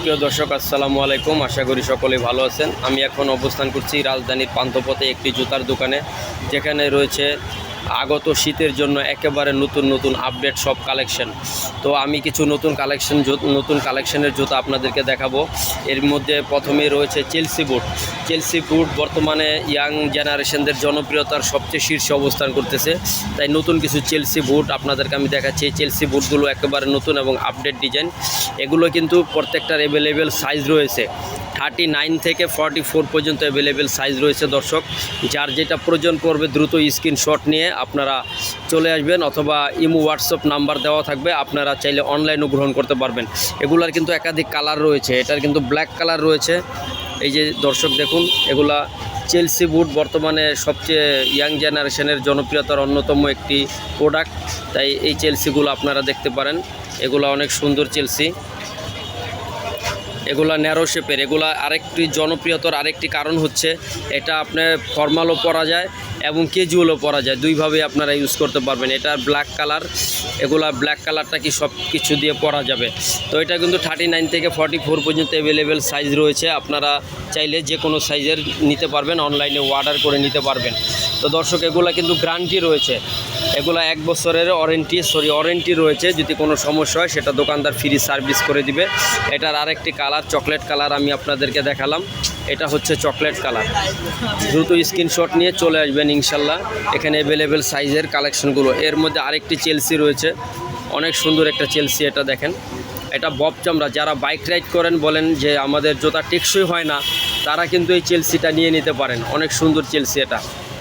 সুপ্রিয় দর্শক আসসালামু আলাইকুম। আশা করি সকলেই ভালো আছেন। আমি এখন অবস্থান করছি রাজধানীর পান্থপথে একটি জুতার দোকানে, যেখানে রয়েছে আগত শীতের জন্য একেবারে নতুন নতুন আপডেট সব কালেকশন। তো আমি কিছু নতুন কালেকশনের জুতা আপনাদেরকে দেখাবো। এর মধ্যে প্রথমেই রয়েছে চেলসি বুট বর্তমানে ইয়াং জেনারেশনদের জনপ্রিয়তার সবচেয়ে শীর্ষে অবস্থান করতেছে। তাই নতুন কিছু চেলসি বুট আপনাদেরকে আমি দেখাচ্ছি। এই চেলসি বুটগুলো একেবারে নতুন এবং আপডেট ডিজাইন। এগুলো কিন্তু প্রত্যেকটার অ্যাভেলেবেল সাইজ রয়েছে, 39 থেকে 44 পর্যন্ত অ্যাভেলেবেল সাইজ রয়েছে। দর্শক, যার যেটা প্রয়োজন পড়বে দ্রুত স্ক্রিনশট নিয়ে আপনারা চলে আসবেন, অথবা ইমো হোয়াটসঅ্যাপ নাম্বার দেওয়া থাকবে, আপনারা চাইলে অনলাইনও গ্রহণ করতে পারবেন। এগুলার কিন্তু একাধিক কালার রয়েছে। এটার কিন্তু ব্ল্যাক কালার রয়েছে। এই যে দর্শক দেখুন, এগুলা চেলসি বুট বর্তমানে সবচেয়ে ইয়াং জেনারেশনের জনপ্রিয়তার অন্যতম একটি প্রোডাক্ট। তাই এই চেলসিগুলো আপনারা দেখতে পারেন। এগুলো অনেক সুন্দর চেলসি, এগুলা ন্যারো শেপের। এগুলা আরেকটি জনপ্রিয়তার আরেকটি কারণ হচ্ছে এটা আপনি ফর্মালও পরা যায় এবং ক্যাজুয়ালও পরা যায়, দুইভাবে আপনারা ইউজ করতে পারবেন। এটা ব্ল্যাক কালার, এগুলা ব্ল্যাক কালারটা কি সব কিছু দিয়ে পরা যাবে। তো এটা কিন্তু 39 থেকে 44 পর্যন্ত অ্যাভেলেবেল সাইজ রয়েছে। আপনারা চাইলে যে কোনো সাইজের নিতে পারবেন, অনলাইনে অর্ডার করে নিতে পারবেন। তো দর্শক, এগুলা কিন্তু গ্যারান্টি রয়েছে। এগুলা 1 বছরের ওয়ারেন্টি রয়েছে। যদি কোনো সমস্যা হয় সেটা দোকানদার ফ্রি সার্ভিস করে দিবে। এটার আরেকটি কালার চকলেট কালার আমি আপনাদেরকে দেখালাম। এটা হচ্ছে চকলেট কালার। দ্রুত স্ক্রিনশট নিয়ে চলে আসবেন ইনশাল্লাহ। এখানে অ্যাভেলেবেল সাইজের কালেকশনগুলো। এর মধ্যে আরেকটি চেলসি রয়েছে, অনেক সুন্দর একটা চেলসি। এটা দেখেন, এটা বব চামড়া। যারা বাইক রাইড করেন, বলেন যে আমাদের জুতা টেকসই হয় না, তারা কিন্তু এই চেলসিটা নিয়ে নিতে পারেন। অনেক সুন্দর চেলসি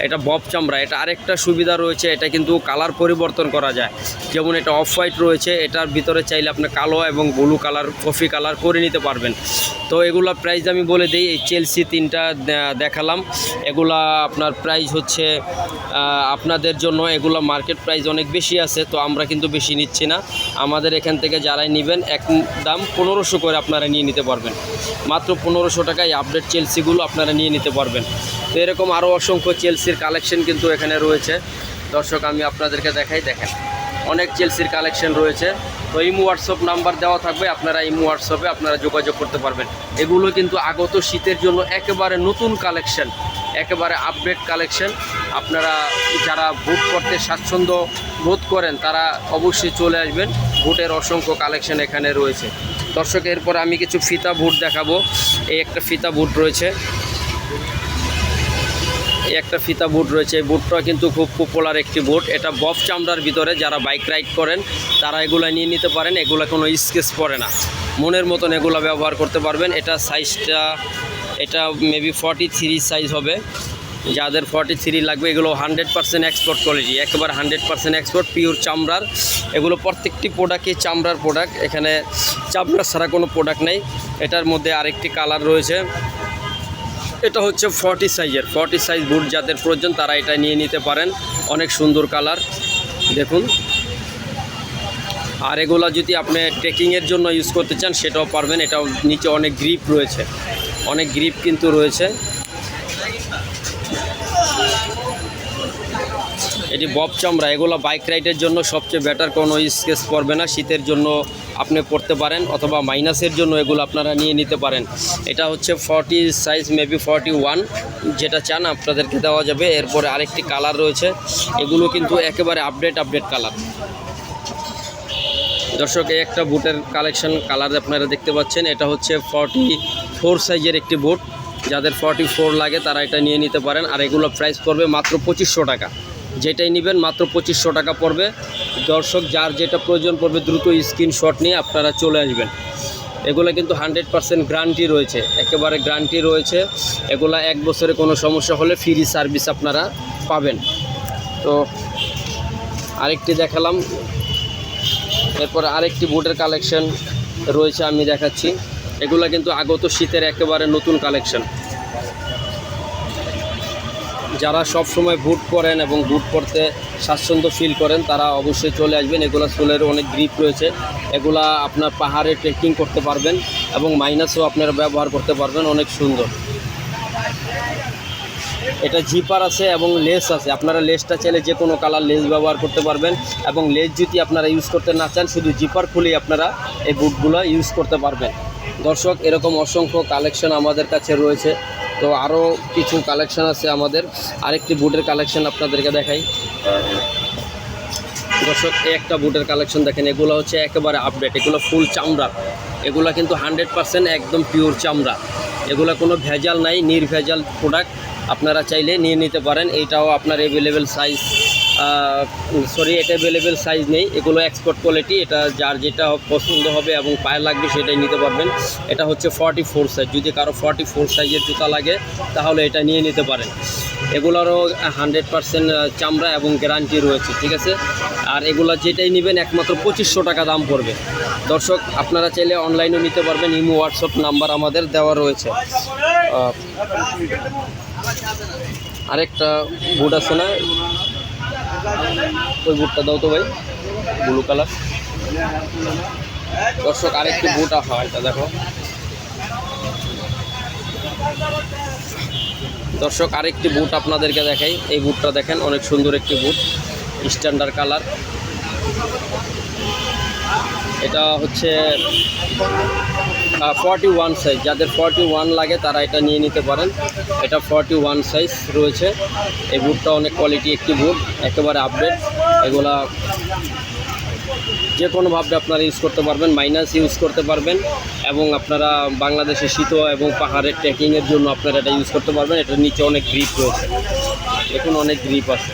এটা বব চামড়া। এটা আরেকটা সুবিধা রয়েছে, এটা কিন্তু কালার পরিবর্তন করা যায়। যেমন এটা অফ হোয়াইট রয়েছে, এটার ভিতরে চাইলে আপনি কালো এবং ব্লু কালার, কফি কালার করে নিতে পারবেন। তো এগুলা প্রাইস আমি বলে দিই। এই চেলসি 3টা দেখালাম। এগুলা আপনার প্রাইস হচ্ছে আপনাদের জন্য এগুলা মার্কেট প্রাইস অনেক বেশি আছে, তো আমরা কিন্তু বেশি নিচ্ছি না। আমাদের এখান থেকে যারাই নেবেন একদম 1500 করে আপনারা নিয়ে নিতে পারবেন। মাত্র 1500 টাকায় আপডেট চেলসিগুলো আপনারা নিয়ে নিতে পারবেন। তো এরকম আরও অসংখ্য চেলসির কালেকশন কিন্তু এখানে রয়েছে। দর্শক, আমি আপনাদেরকে দেখেন অনেক চেলসির কালেকশন রয়েছে। তো ইমো হোয়াটসঅ্যাপ নাম্বার দেওয়া থাকবে, আপনারা ইমো হোয়াটসঅ্যাপে আপনারা যোগাযোগ করতে পারবেন। এগুলো কিন্তু আগত শীতের জন্য একেবারে নতুন কালেকশন, একেবারে আপডেট কালেকশন। আপনারা যারা বুট করতে স্বাচ্ছন্দ্য বোধ করেন তারা অবশ্যই চলে আসবেন। বুটের অসংখ্য কালেকশন এখানে রয়েছে। দর্শক, এরপর আমি কিছু ফিতা বুট দেখাবো। এই একটা ফিতা বুট রয়েছে, এই বুটটা কিন্তু খুব পপুলার একটি বুট। এটা বব চামড়ার ভিতরে। যারা বাইক রাইড করেন তারা এগুলো নিয়ে নিতে পারেন। এগুলো কোনো স্কেচ পড়ে না, মনের মতন এগুলো ব্যবহার করতে পারবেন। এটা সাইজটা এটা মেবি 43 সাইজ হবে। যাদের 43 লাগবে, এগুলো 100% এক্সপোর্ট কোয়ালিটি, একেবারে 100% এক্সপোর্ট, পিওর চামড়ার। এগুলো প্রত্যেকটি প্রোডাক্টই চামড়ার প্রোডাক্ট, এখানে চামড়া ছাড়া কোনো প্রোডাক্ট নেই। এটার মধ্যে আরেকটি কালার রয়েছে, এটা হচ্ছে 40 সাইজ বুট। যাদের প্রয়োজন তারা এটা নিয়ে নিতে পারেন। অনেক সুন্দর কালার দেখুন। আর এগুলা যদি আপনি ট্রেকিংয়ের জন্য ইউজ করতে চান সেটাও পারবেন। এটাও নিচে অনেক গ্রিপ রয়েছে, অনেক গ্রিপ কিন্তু রয়েছে। এটি বব চামড়া। এগুলো বাইক রাইডের জন্য সবচেয়ে বেটার, কোনো স্কেচ পড়বে না। শীতের জন্য আপনি পড়তে পারেন, অথবা মাইনাসের জন্য এগুলো আপনারা নিয়ে নিতে পারেন। এটা হচ্ছে 40 সাইজ, মেবি 41, যেটা চান আপনাদেরকে দেওয়া যাবে। এরপরে আরেকটি কালার রয়েছে। এগুলো কিন্তু একেবারে আপডেট কালার। দর্শক, এই একটা বুটের কালার আপনারা দেখতে পাচ্ছেন। এটা হচ্ছে 44 সাইজের একটি বুট। যাদের 44 লাগে তারা এটা নিয়ে নিতে পারেন। আর এগুলো প্রাইস পড়বে মাত্র 2500 টাকা। যেটাই নেবেন মাত্র 2500 টাকা পড়বে। দর্শক, যার যেটা প্রয়োজন পড়বে দ্রুত স্ক্রিনশট নিয়ে আপনারা চলে আসবেন। এগুলো কিন্তু 100% গ্যারান্টি রয়েছে, একেবারে গ্যারান্টি রয়েছে। এগুলো 1 বছরে কোনো সমস্যা হলে ফ্রি সার্ভিস আপনারা পাবেন। তো আরেকটি দেখালাম। এরপর আরেকটি বুটের কালেকশন রয়েছে, আমি দেখাচ্ছি। এগুলো কিন্তু আগত শীতের একেবারে নতুন কালেকশন। যারা সব সময় বুট পরেন এবং বুট পরতে স্বাচ্ছন্দ্য ফিল করেন তারা অবশ্যই চলে আসবেন। এগুলো সোলের অনেক গ্রিপ রয়েছে। এগুলা আপনার পাহাড়ে ট্রেকিং করতে পারবেন এবং মাইনাসও আপনারা ব্যবহার করতে পারবেন। অনেক সুন্দর। এটা জিপার আছে এবং লেস আছে। আপনারা লেসটা চাইলে যে কোনো কালার লেস ব্যবহার করতে পারবেন, এবং লেস যদি আপনারা ইউজ করতে না চান শুধু জিপার খুলেই আপনারা এই বুটগুলো ইউজ করতে পারবেন। দর্শক এরকম অসংখ্য কালেকশন আমাদের কাছে রয়েছে। তো আরও কিছু কালেকশন আছে আমাদের। আরেকটি বুটের কালেকশন আপনাদেরকে দেখাই। দর্শক এই একটা বুটের কালেকশন দেখেন, এগুলো হচ্ছে একেবারে আপডেট, এগুলো ফুল চামড়া, এগুলো কিন্তু 100% একদম পিওর চামড়া, এগুলো কোনো ভেজাল নাই, নির্ভেজাল প্রোডাক্ট। আপনারা চাইলে নিয়ে নিতে পারেন। এইটাও আপনার অ্যাভেলেবেল সাইজ, এটা অ্যাভেলেবেল সাইজ নেই, এগুলো এক্সপোর্ট কোয়ালিটি। এটা যার যেটা পছন্দ হবে এবং পায়ে লাগবে সেটাই নিতে পারবেন। এটা হচ্ছে 44 সাইজ, যদি কারো 44 সাইজের জুতা লাগে তাহলে এটা নিয়ে নিতে পারেন। এগুলোরও 100% চামড়া এবং গ্যারান্টি রয়েছে, ঠিক আছে। আর এগুলো যেটাই নেবেন একমাত্র 2500 টাকা দাম পড়বে। দর্শক আপনারা চাইলে অনলাইনেও নিতে পারবেন, ইমো হোয়াটসঅ্যাপ নাম্বার আমাদের দেওয়া রয়েছে। আরেকটা বুট আছে না, ওই বুটটা দাও তো ভাই, ব্লু কালার। দর্শক আরেকটি বুট হয়, এটা দেখো। দর্শক আরেকটি বুট আপনাদেরকে দেখাই, এই বুটটা দেখেন, অনেক সুন্দর একটি বুট, স্ট্যান্ডার্ড কালার। এটা হচ্ছে 41 সাইজ, যাদের 41 লাগে তারা এটা নিয়ে নিতে পারেন। এটা 41 সাইজ রয়েছে। এই বুটটা অনেক কোয়ালিটি একটি বুট, একেবারে আপডেট। এগুলা যে কোনোভাবে আপনারা ইউজ করতে পারবেন, মাইনাস ইউজ করতে পারবেন, এবং আপনারা বাংলাদেশে শীত এবং পাহাড়ের ট্রেকিংয়ের জন্য আপনারা এটা ইউজ করতে পারবেন। এটার নিচে অনেক গ্রিপ রয়েছে, দেখুন অনেক গ্রিপ আছে,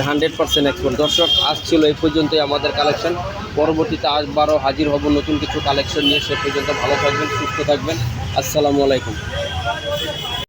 100% এক্সপোর্ট। দর্শক আজ ছিল এই পর্যন্তই আমাদের কালেকশন। পরবর্তীতে আবারও হাজির হব নতুন কিছু কালেকশন নিয়ে। সে পর্যন্ত ভালো থাকবেন, সুস্থ থাকবেন। আসসালামু আলাইকুম।